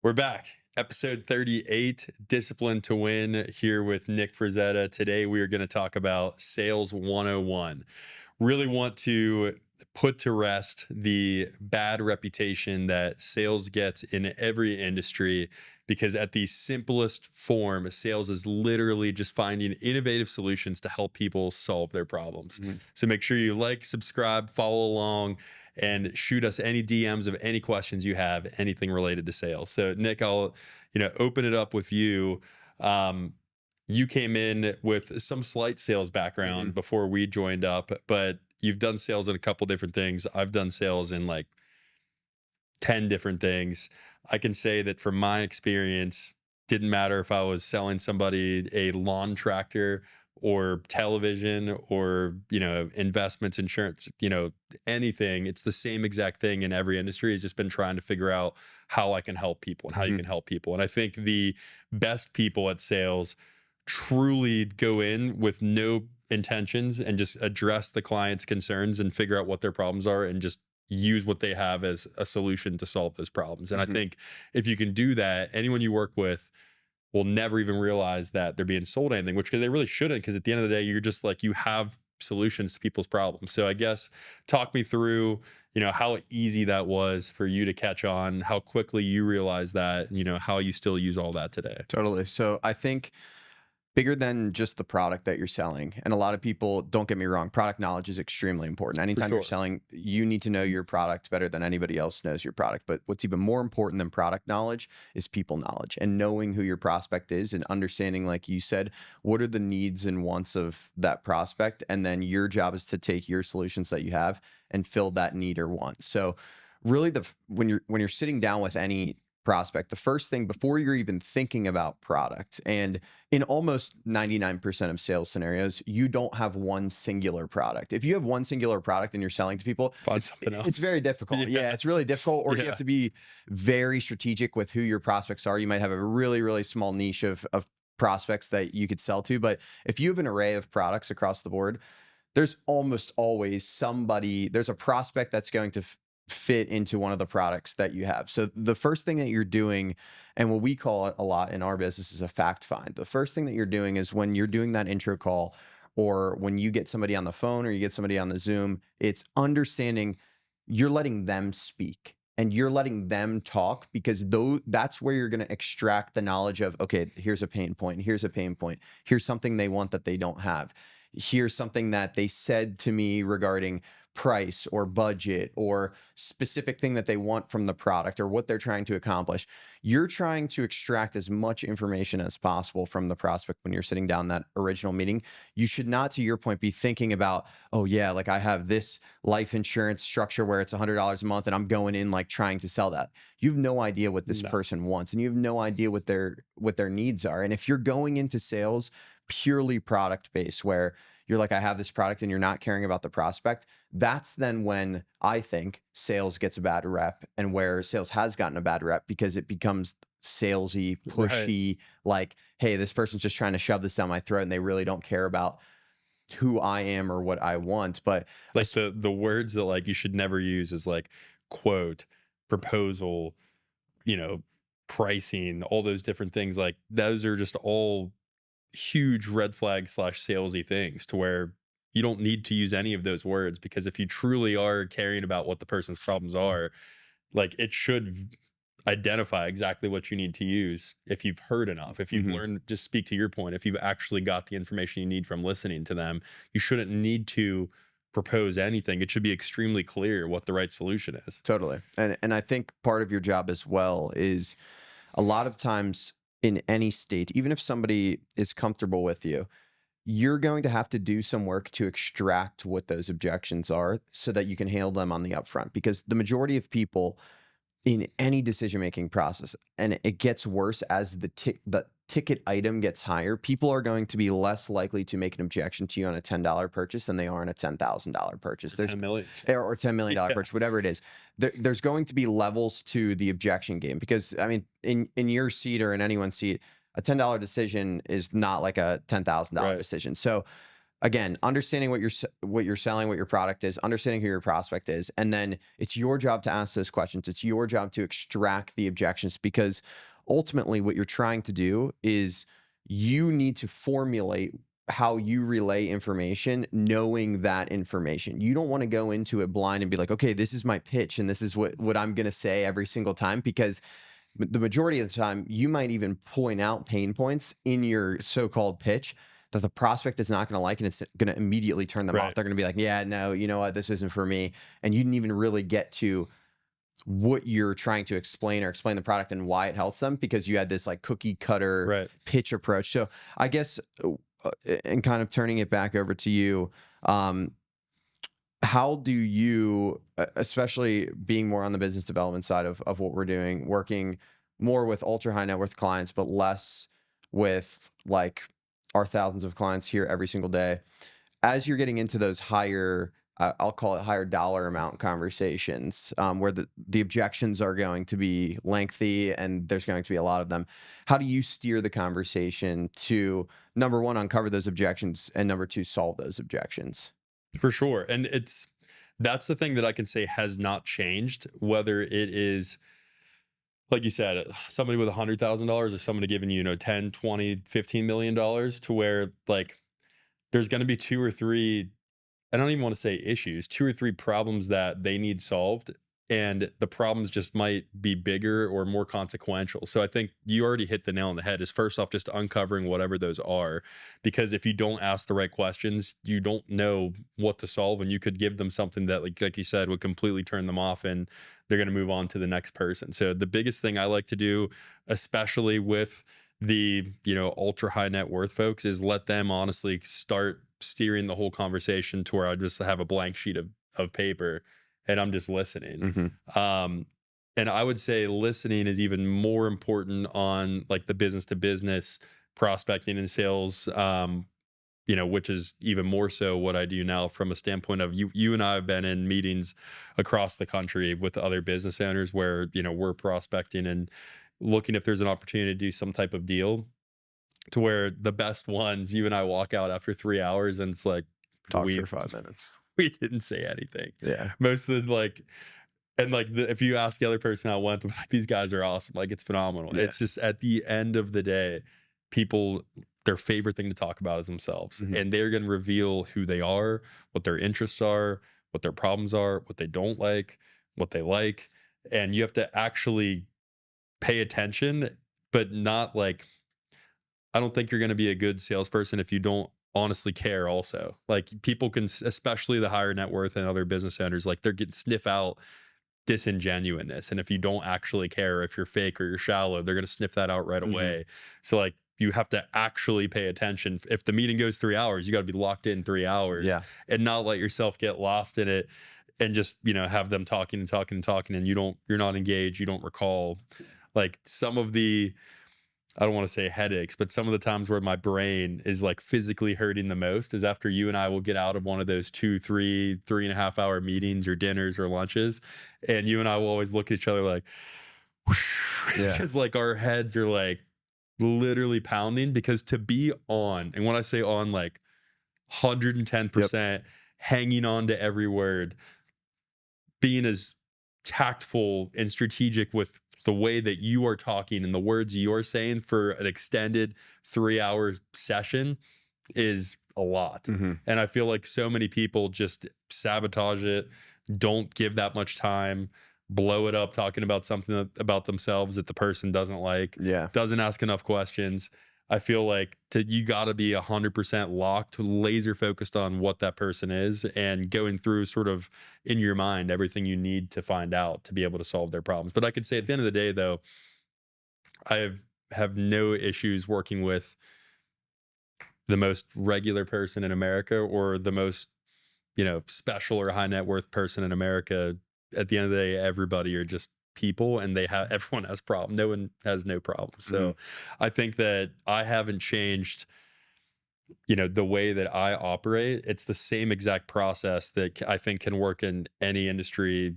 We're back. Episode 38, Discipline to Win, here with Nick Frazetta. Today, we are going to talk about Sales 101. Really want to put to rest the bad reputation that sales gets in every industry, because at the simplest form, sales is literally just finding innovative solutions to help people solve their problems. Mhm. So make sure you like, subscribe, follow along, and shoot us any DMs of any questions you have, anything related to sales. So Nick, I'll open it up with you. Um, you came in with some slight sales background Mhm. before we joined up, but you've done sales in a couple different things. I've done sales in like 10 different things. I can say that from my experience, didn't matter if I was selling somebody a lawn tractor or television or, investments, insurance, anything. It's the same exact thing in every industry. It's just been trying to figure out how I can help people and how you Mhm. can help people. And I think the best people at sales truly go in with no intentions and just address the client's concerns and figure out what their problems are and just use what they have as a solution to solve those problems. And I Mhm. think if you can do that, anyone you work with will never even realize that they're being sold anything, which they really shouldn't, because at the end of the day, you're just like, you have solutions to people's problems. So I guess talk me through, how easy that was for you to catch on, how quickly you realized that, how you still use all that today. Totally. So I think bigger than just the product that you're selling. And a lot of people, don't get me wrong, product knowledge is extremely important. For Anytime you're sure. selling, you need to know your product better than anybody else knows your product. But what's even more important than product knowledge is people knowledge and knowing who your prospect is and understanding, like you said, what are the needs and wants of that prospect. And then your job is to take your solutions that you have and fill that need or want. So really when you're sitting down with any prospect, the first thing before you're even thinking about product, and in almost 99% of sales scenarios, you don't have one singular product. If you have one singular product and you're selling to people, Find it's something it's else. very difficult. Yeah, Yeah. it's really difficult, or you Yeah. have to be very strategic with who your prospects are. You might have a really, really small niche of prospects that you could sell to, but if you have an array of products across the board, there's almost always there's a prospect that's going to fit into one of the products that you have. So the first thing that you're doing, and what we call it a lot in our business, is a fact find. The first thing that you're doing is when you're doing that intro call, or when you get somebody on the phone or you get somebody on the Zoom, it's understanding you're letting them speak and you're letting them talk, because that's where you're going to extract the knowledge of, okay, here's a pain point, here's a pain point, here's something they want that they don't have, here's something that they said to me regarding price or budget or specific thing that they want from the product or what they're trying to accomplish. You're trying to extract as much information as possible from the prospect when you're sitting down that original meeting. You should not, to your point, be thinking about, oh yeah, like I have this life insurance structure where it's $100 a month and I'm going in like trying to sell that. You have no idea what this No. person wants, and you have no idea what their needs are. And if you're going into sales purely product based, where you're like, I have this product, and you're not caring about the prospect, that's then when I think sales gets a bad rep, and where sales has gotten a bad rep, because it becomes salesy, Right. pushy, like, hey, this person's just trying to shove this down my throat and they really don't care about who I am or what I want. But Like the words that like you should never use is like quote, proposal, you know, pricing, all those different things. Like those are just all huge red flag slash salesy things, to where you don't need to use any of those words, because if you truly are caring about what the person's problems are, like it should identify exactly what you need to use. If you've heard enough, if you've mhm. learned, just speak to your point, if you've actually got the information you need from listening to them, you shouldn't need to propose anything. It should be extremely clear what the right solution is. Totally. And I think part of your job as well is, a lot of times in any state, even if somebody is comfortable with you, you're going to have to do some work to extract what those objections are so that you can handle them on the upfront. Because the majority of people in any decision-making process, and it gets worse as the ticket item gets higher, people are going to be less likely to make an objection to you on a $10 purchase than they are on a $10,000 purchase. Or There's 10 million. or $10 million Yeah. purchase, whatever it is. There's going to be levels to the objection game, because I mean, in your seat or in anyone's seat, a $10 decision is not like a $10,000 Right. decision. So again, understanding what you're selling, what your product is, understanding who your prospect is, and then it's your job to ask those questions. It's your job to extract the objections, because ultimately what you're trying to do is you need to formulate how you relay information, knowing that information. You don't want to go into it blind and be like, okay, this is my pitch and this is what I'm going to say every single time, because the majority of the time you might even point out pain points in your so-called pitch that the prospect is not going to like, and it's going to immediately turn them off. Right. They're going to be like, yeah, no, you know what, this isn't for me. And you didn't even really get to what you're trying to explain, or explain the product and why it helps them, because you had this like cookie cutter Right. pitch approach. So I guess, and kind of turning it back over to you, how do you, especially being more on the business development side of what we're doing, working more with ultra high net worth clients, but less with like our thousands of clients here every single day, as you're getting into those higher, I'll call it higher dollar amount conversations, where the objections are going to be lengthy and there's going to be a lot of them. How do you steer the conversation to, number one, uncover those objections, and number two, solve those objections? For sure. And that's the thing that I can say has not changed, whether it is, like you said, somebody with $100,000 or somebody giving you, 10, 20, $15 million, to where like there's going to be two or three, I don't even want to say issues, two or three problems that they need solved. And the problems just might be bigger or more consequential. So I think you already hit the nail on the head, is first off, just uncovering whatever those are. Because if you don't ask the right questions, you don't know what to solve. And you could give them something that, like you said, would completely turn them off, and they're going to move on to the next person. So the biggest thing I like to do, especially with the, ultra high net worth folks, is let them honestly start steering the whole conversation to where I just have a blank sheet of paper and I'm just listening. Mm-hmm. And I would say listening is even more important on like the business to business prospecting and sales, which is even more so what I do now from a standpoint of you and I have been in meetings across the country with other business owners where, we're prospecting and looking if there's an opportunity to do some type of deal, to where the best ones, you and I walk out after 3 hours and it's like, Talk for 5 minutes. we didn't say anything. Yeah. Most of the if you ask the other person how it went, like, these guys are awesome. Like, it's phenomenal. Yeah. It's just at the end of the day, people, their favorite thing to talk about is themselves. Mm-hmm. And they're going to reveal who they are, what their interests are, what their problems are, what they don't like, what they like. And you have to actually pay attention, but not like, I don't think you're going to be a good salesperson if you don't honestly care also. Like, people can, especially the higher net worth and other business owners, like, they're getting sniff out disingenuousness. And if you don't actually care, if you're fake or you're shallow, they're going to sniff that out right away. So like, you have to actually pay attention. If the meeting goes 3 hours, you got to be locked in 3 hours, and not let yourself get lost in it and just, have them talking and talking and talking, and you're not engaged. You don't recall, like, some of the, I don't want to say headaches, but some of the times where my brain is like physically hurting the most is after you and I will get out of one of those 2, 3, 3.5 hour meetings or dinners or lunches. And you and I will always look at each other like, because like our heads are like literally pounding, because to be on, and when I say on, like 110%, hanging on to every word, being as tactful and strategic with the way that you are talking and the words you're saying for an extended 3-hour session is a lot. Mm-hmm. And I feel like so many people just sabotage it, don't give that much time, blow it up talking about something about themselves that the person doesn't like, doesn't ask enough questions. I feel like you got to be 100% locked, laser focused on what that person is, and going through sort of in your mind everything you need to find out to be able to solve their problems. But I could say at the end of the day, though, I have no issues working with the most regular person in America or the most, special or high net worth person in America. At the end of the day, everybody are just people, and everyone has problems. No one has no problems. So I think that I haven't changed, the way that I operate. It's the same exact process that I think can work in any industry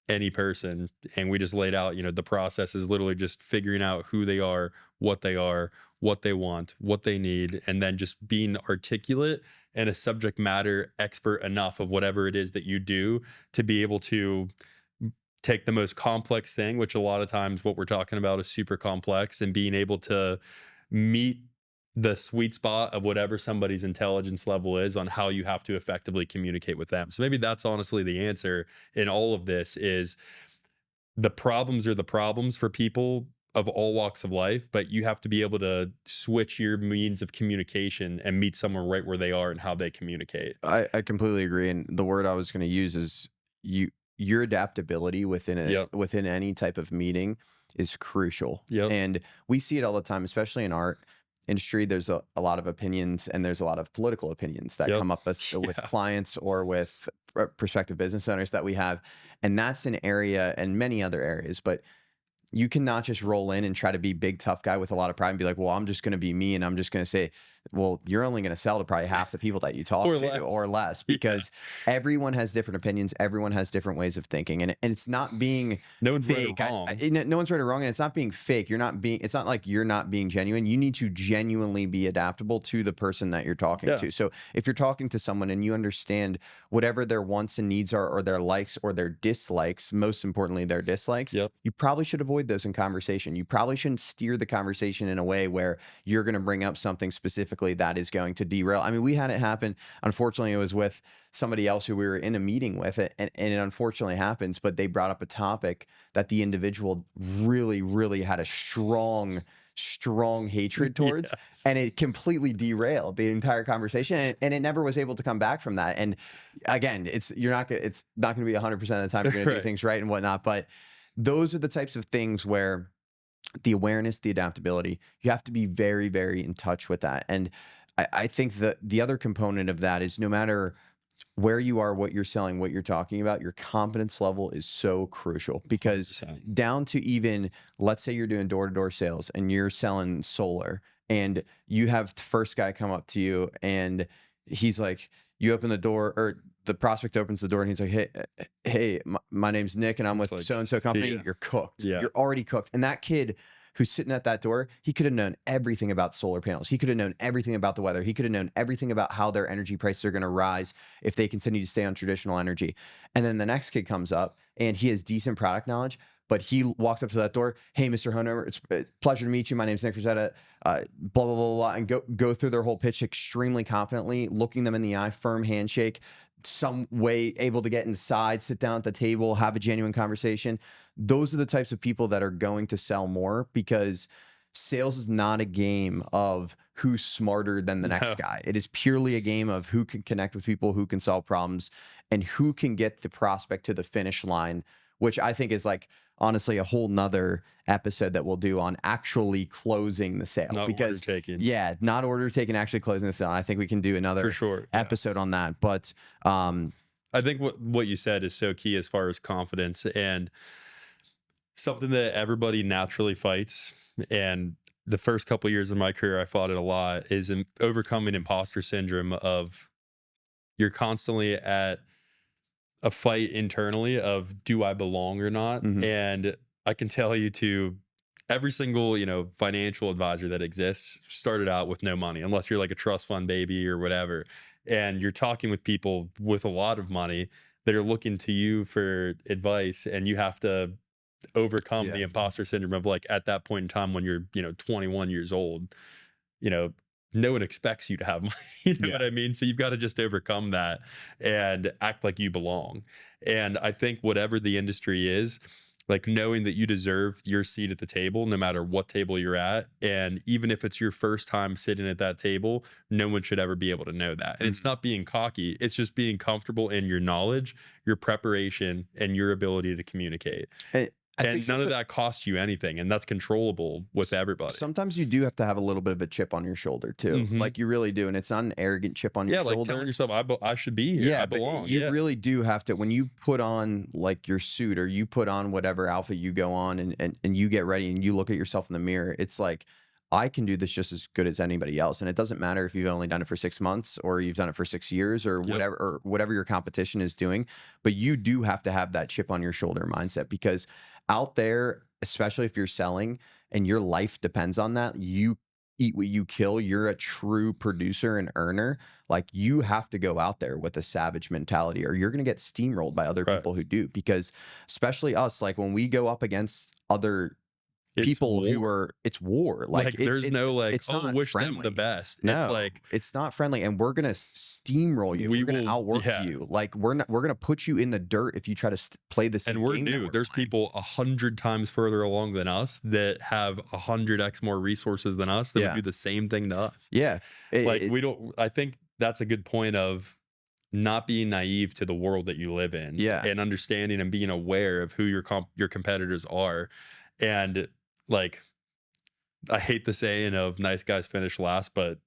any person, and we just laid out, the process is literally just figuring out who they are, what they are, what they want, what they need, and then just being articulate and a subject matter expert enough of whatever it is that you do to be able to take the most complex thing, which a lot of times what we're talking about is super complex, and being able to meet the sweet spot of whatever somebody's intelligence level is on how you have to effectively communicate with them. So maybe that's honestly the answer in all of this is the problems are the problems for people of all walks of life, but you have to be able to switch your means of communication and meet someone right where they are and how they communicate. I completely agree. And the word I was going to use is your adaptability Yep. within any type of meeting is crucial. Yep. And we see it all the time, especially in art industry. There's a lot of opinions, and there's a lot of political opinions that Yep. come up with Yeah. clients or with prospective business owners that we have. And that's an area and many other areas, but you cannot just roll in and try to be big tough guy with a lot of pride and be like, well, I'm just going to be me and I'm just going to say, well, you're only going to sell to probably half the people that you talk Or to less. or less, Yeah. because everyone has different opinions. Everyone has different ways of thinking, and it's not being No one's right or fake. wrong. No one's right or wrong, and it's not being fake. It's not like you're not being genuine. You need to genuinely be adaptable to the person that you're talking Yeah. to. So if you're talking to someone and you understand whatever their wants and needs are, or their likes or their dislikes, most importantly, their dislikes, Yep. you probably should avoid those in conversation. You probably shouldn't steer the conversation in a way where you're going to bring up something specifically that is going to derail. I mean, we had it happen. Unfortunately, it was with somebody else who we were in a meeting with, and it unfortunately happens, but they brought up a topic that the individual really, really had a strong hatred towards. Yes. And it completely derailed the entire conversation, and it never was able to come back from that. And again, it's not going to be 100% of the time you're going to do Right. things right and whatnot, but those are the types of things where the awareness, the adaptability, you have to be very, very in touch with that. And I think that the other component of that is no matter where you are, what you're selling, what you're talking about, your confidence level is so crucial, because 100%. down to even, let's say you're doing door-to-door sales and you're selling solar, and you have the first guy come up to you and he's like, you open the door, or the prospect opens the door and he's like, hey, my name's Nick and I'm It's with like, so-and-so company. yeah. You're cooked. Yeah. You're already cooked. And that kid who's sitting at that door, he could have known everything about solar panels. He could have known everything about the weather. He could have known everything about how their energy prices are going to rise if they continue to stay on traditional energy. And then the next kid comes up and he has decent product knowledge, but he walks up to that door. Hey, Mr. Honover, it's a pleasure to meet you. My name's Nick Rosetta, blah, blah, blah, blah, and go through their whole pitch extremely confidently, looking them in the eye, firm handshake, some way able to get inside, sit down at the table, have a genuine conversation. Those are the types of people that are going to sell more, because sales is not a game of who's smarter than the next guy. It is purely a game of who can connect with people, who can solve problems, and who can get the prospect to the finish line, which I think is like honestly a whole nother episode that we'll do on actually closing the sale. Not because order taking. yeah, not order taking, actually closing the sale. I think we can do another For sure. Yeah. episode on that. But I think what you said is so key as far as confidence, and something that everybody naturally fights. And the first couple of years of my career, I fought it a lot, is overcoming imposter syndrome of you're constantly at a fight internally of, do I belong or not? Mhm. And I can tell you, to every single, financial advisor that exists started out with no money, unless you're like a trust fund baby or whatever. And you're talking with people with a lot of money that are looking to you for advice, and you have to overcome the Yeah. imposter syndrome of, like, at that point in time when you're 21 years old, no one expects you to have money. You know Yeah. what I mean? So you've got to just overcome that and act like you belong. And I think whatever the industry is, like, knowing that you deserve your seat at the table, no matter what table you're at. And even if it's your first time sitting at that table, no one should ever be able to know that. And it's not being cocky. It's just being comfortable in your knowledge, your preparation, and your ability to communicate. I And think none of that costs you anything. And that's controllable with everybody. sometimes you do have to have a little bit of a chip on your shoulder too. Mhm. Like you really do. And it's not an arrogant chip on Yeah, your like shoulder. telling yourself, I should be here. Yeah, I but belong. you Yeah. really do have to, when you put on like your suit, or you put on whatever outfit you go on, and you get ready and you look at yourself in the mirror, it's like, I can do this just as good as anybody else. And it doesn't matter if you've only done it for 6 months or you've done it for 6 years or Yep. whatever your competition is doing. But you do have to have that chip on your shoulder mindset, because out there, especially if you're selling and your life depends on that, you eat what you kill. You're a true producer and earner. Like, you have to go out there with a savage mentality, or you're going to get steamrolled by other Right. people who do. Because especially us, like when we go up against other It's people who war. are, it's war. Like, Like, there's no like, it's oh, not wish them the friendly. best. It's No, like, it's not friendly, and we're gonna steamroll you. we We're gonna will, outwork yeah. you. Like, we're gonna put you in the dirt if you try to play the And same we're game that new. we're There's playing. people 100 times further along than us that have 100x more resources than us that would Yeah. do the same thing to us. Yeah, Like, we don't, I think that's a good point of not being naive to the world that you live in, Yeah. and understanding and being aware of who your competitors are. And like, I hate the saying of nice guys finish last, but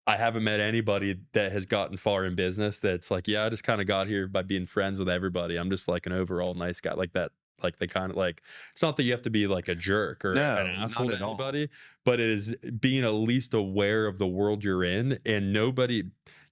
I haven't met anybody that has gotten far in business that's like, yeah, I just kind of got here by being friends with everybody. I'm just like an overall nice guy, like that. Like, they kind of like, it's not that you have to be like a jerk or No, an asshole not to at all. anybody, but it is being at least aware of the world you're in. And nobody,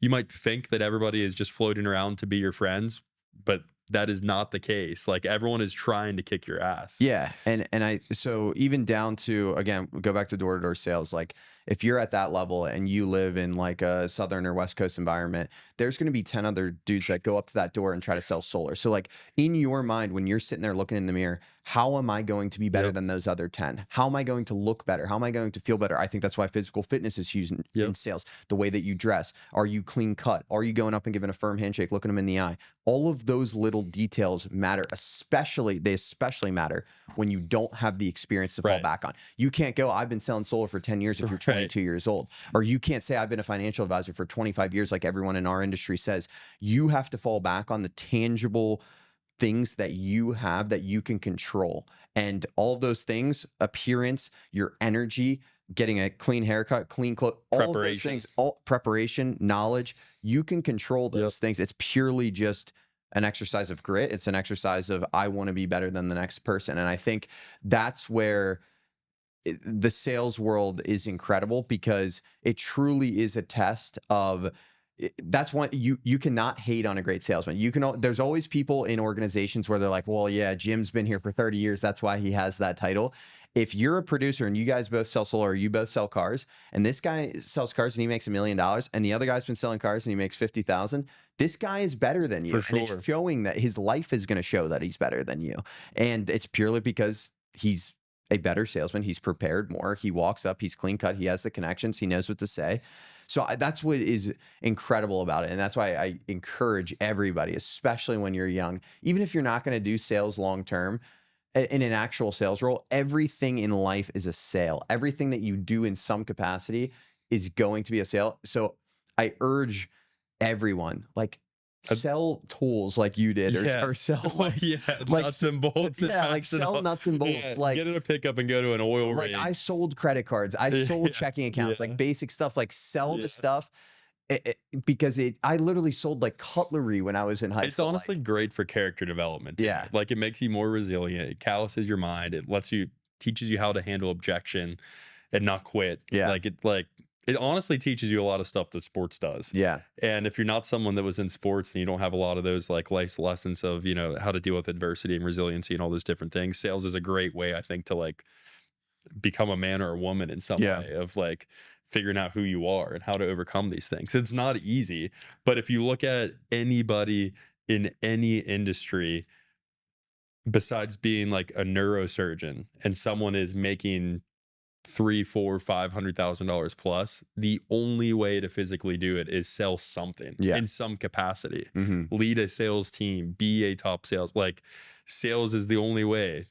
you might think that everybody is just floating around to be your friends, but that is not the case. Like, everyone is trying to kick your ass. Yeah, and so even down to, again, go back to door-to-door sales, like if you're at that level and you live in like a southern or west coast environment, there's going to be 10 other dudes that go up to that door and try to sell solar. So like, in your mind, when you're sitting there looking in the mirror, how am I going to be better Yep. than those other 10? How am I going to look better? How am I going to feel better? I think that's why physical fitness is huge in Yep. sales. The way that you dress. Are you clean cut? Are you going up and giving a firm handshake, looking them in the eye? All of those little details matter, they especially matter when you don't have the experience to fall Right. back on. You can't go, I've been selling solar for 10 years if you're 22 years old. Or you can't say, I've been a financial advisor for 25 years like everyone in our industry says. You have to fall back on the tangible things that you have that you can control. And all of those things, appearance, your energy, getting a clean haircut, clean clothes, all of those Preparation. things, all preparation, knowledge, you can control those things. It's purely just an exercise of grit. It's an exercise of, I want to be better than the next person. And I think that's where the sales world is incredible, because it truly is a test of, that's one, you cannot hate on a great salesman. You can, there's always people in organizations where they're like, well, yeah, Jim's been here for 30 years. That's why he has that title. If you're a producer and you guys both sell solar, or you both sell cars, and this guy sells cars and he makes $1 million, and the other guy's been selling cars and he makes 50,000, this guy is better than you. For And sure. it's showing that his life is going to show that he's better than you. And it's purely because he's a better salesman. He's prepared more. He walks up, he's clean cut. He has the connections. He knows what to say. So that's what is incredible about it. And that's why I encourage everybody, especially when you're young, even if you're not going to do sales long term in an actual sales role, everything in life is a sale. Everything that you do in some capacity is going to be a sale. So I urge everyone, like, sell tools like you did, or sell like, nuts and bolts. And yeah, like sell nuts and bolts. Yeah, like, get in a pickup and go to an oil like rig. I sold credit cards, I sold checking accounts, like basic stuff. Like, sell the stuff, because I literally sold like cutlery when I was in high school. It's honestly like, great for character development. Yeah. Like, it makes you more resilient. It calluses your mind. It teaches you how to handle objection and not quit. Yeah. It honestly teaches you a lot of stuff that sports does. Yeah. And if you're not someone that was in sports and you don't have a lot of those like life lessons of, how to deal with adversity and resiliency and all those different things, sales is a great way, I think, to like become a man or a woman in some way, of like figuring out who you are and how to overcome these things. It's not easy, but if you look at anybody in any industry, besides being like a neurosurgeon, and someone is making $300,000, $400,000, $500,000 plus, the only way to physically do it is sell something in some capacity. Lead a sales team, be a top sales. Like, sales is the only way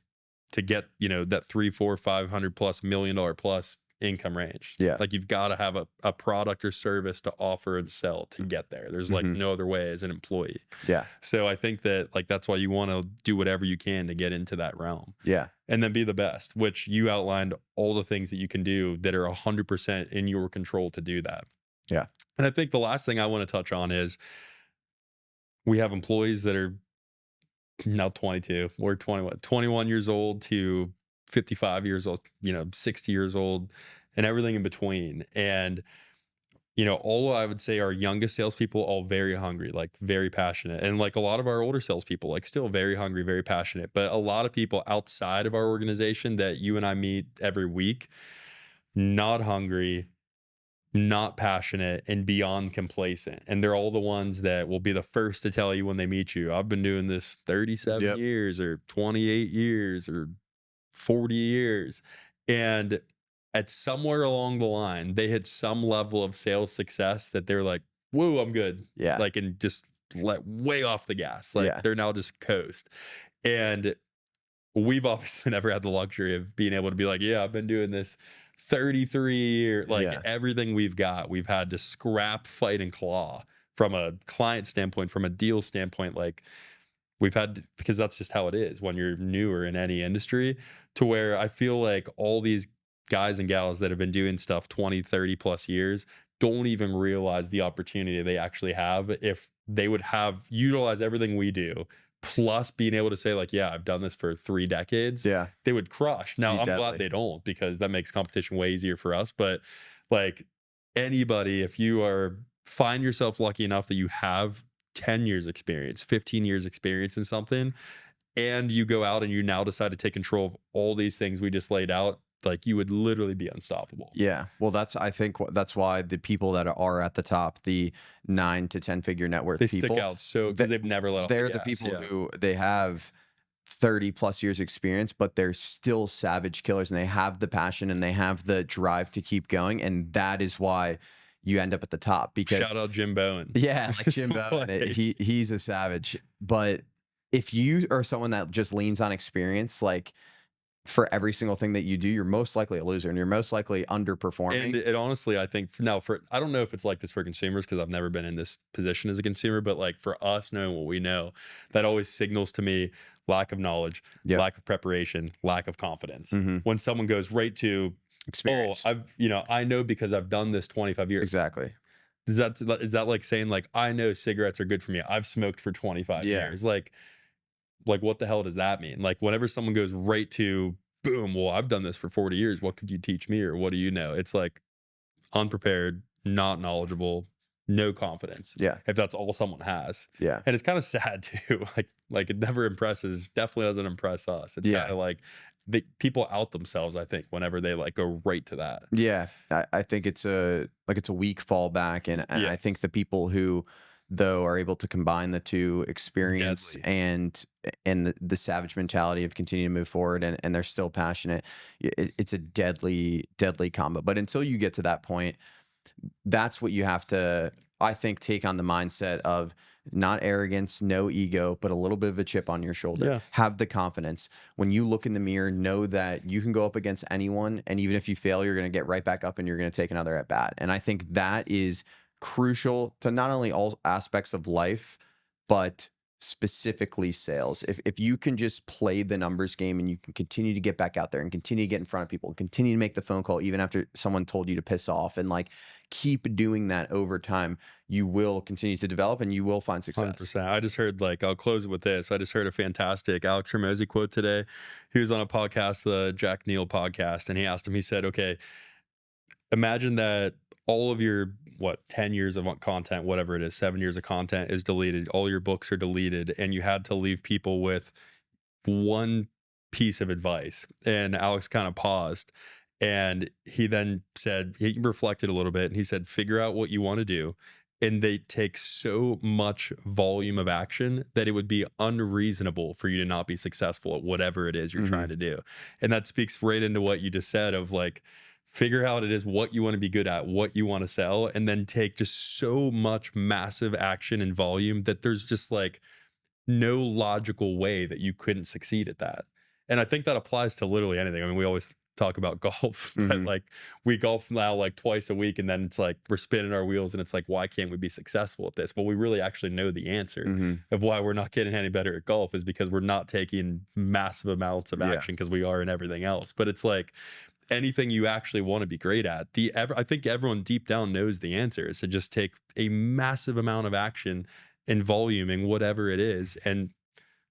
to get, that 300, 400, 500 plus $1 million plus income range. Yeah. Like, you've got to have a product or service to offer and sell to get there. There's like no other way as an employee. Yeah. So I think that like, that's why you want to do whatever you can to get into that realm. Yeah. And then be the best, which you outlined all the things that you can do that are 100% in your control to do that. Yeah. And I think the last thing I want to touch on is, we have employees that are now 22 or 21 years old to 55 years old, 60 years old. and everything in between. And all I would say our youngest salespeople, all very hungry, like very passionate. And like a lot of our older salespeople, like still very hungry, very passionate. But a lot of people outside of our organization that you and I meet every week, not hungry, not passionate, and beyond complacent. And they're all the ones that will be the first to tell you when they meet you, I've been doing this 37 Yep. years or 28 years or 40 years. And at somewhere along the line, they hit some level of sales success that they're like, whoa, I'm good. Yeah. Like, and just let way off the gas. Like Yeah. they're now just coast. And we've obviously never had the luxury of being able to be like, yeah, I've been doing this 33 years. Like Yeah. everything we've had to scrap, fight, and claw from a client standpoint, from a deal standpoint. Like we've had because that's just how it is when you're newer in any industry, to where I feel like all these guys and gals that have been doing stuff 20, 30 plus years don't even realize the opportunity they actually have if they would have utilize everything we do plus being able to say like, yeah, I've done this for 3 decades. Yeah. They would crush. Now Be I'm deadly. glad they don't, because that makes competition way easier for us. But like anybody, if you are find yourself lucky enough that you have 10 years experience, 15 years experience in something, and you go out and you now decide to take control of all these things we just laid out, like you would literally be unstoppable. Yeah. Well, I think that's why the people that are at the top, the 9 to 10 figure net worth They people, stick out so because they've never let off they're the the gas. people Yeah. who they have 30 plus years experience, but they're still savage killers and they have the passion and they have the drive to keep going. And that is why you end up at the top, because Shout out Jim Bowen. yeah, like Jim Bowen, Like- he's a savage. But if you are someone that just leans on experience, like for every single thing that you do, you're most likely a loser and you're most likely underperforming. And it honestly, I think now I don't know if it's like this for consumers because I've never been in this position as a consumer, but like for us knowing what we know, that always signals to me lack of knowledge, Yep. lack of preparation, lack of confidence. Mhm. When someone goes right to, Experience. oh, I know because I've done this 25 years. Exactly. Is that like saying like, I know cigarettes are good for me, I've smoked for 25 Yeah. years? Like what the hell does that mean? Like whenever someone goes right to boom, well, I've done this for 40 years, what could you teach me, or what do you know? It's like unprepared, not knowledgeable, no confidence. Yeah. If that's all someone has. Yeah. And it's kind of sad too. Like it never impresses, definitely doesn't impress us. It's Yeah. kind of like people out themselves, I think, whenever they like go right to that. Yeah. I think it's a weak fallback. And Yeah. I think the people who though are able to combine the two, experience Deadly. and the savage mentality of continuing to move forward, and they're still passionate, it's a deadly combo. But until you get to that point, that's what you have to, I think, take on the mindset of not arrogance, no ego, but a little bit of a chip on your shoulder. Yeah. Have the confidence. When you look in the mirror, know that you can go up against anyone, and even if you fail, you're going to get right back up and you're going to take another at bat. And I think that is crucial to not only all aspects of life, but specifically sales. If you can just play the numbers game and you can continue to get back out there and continue to get in front of people and continue to make the phone call even after someone told you to piss off, and like keep doing that over time, you will continue to develop and you will find success. 100%. I just heard, like, I'll close it with this. I just heard a fantastic Alex Hormozy quote today. He was on a podcast, the Jack Neal podcast, and he asked him, he said, okay, imagine that all of your 10 years of content, whatever it is, 7 years of content is deleted, all your books are deleted, and you had to leave people with one piece of advice. And Alex kind of paused, and he then said, he reflected a little bit, and he said, figure out what you want to do. And they take so much volume of action that it would be unreasonable for you to not be successful at whatever it is you're trying to do. And that speaks right into what you just said of like, figure out it is what you want to be good at, what you want to sell, and then take just so much massive action and volume that there's just like no logical way that you couldn't succeed at that. And I think that applies to literally anything. I mean, we always talk about golf, but like we golf now like twice a week, and then it's like we're spinning our wheels and it's like, why can't we be successful at this? Well, we really actually know the answer of why we're not getting any better at golf is because we're not taking massive amounts of action because we are in everything else. But it's like anything you actually want to be great at, I think everyone deep down knows the answer is to just take a massive amount of action and volume in whatever it is, and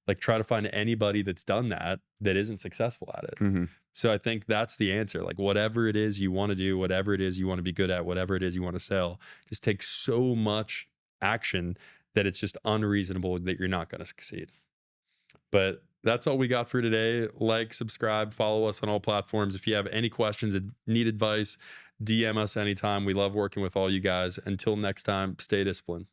Like, try to find anybody that's done that that isn't successful at it. Mhm. So I think that's the answer. Like, whatever it is you want to do, whatever it is you want to be good at, whatever it is you want to sell, just take so much action that it's just unreasonable that you're not going to succeed. But that's all we got for today. Like, subscribe, follow us on all platforms. If you have any questions, need advice, DM us anytime. We love working with all you guys. Until next time, stay disciplined.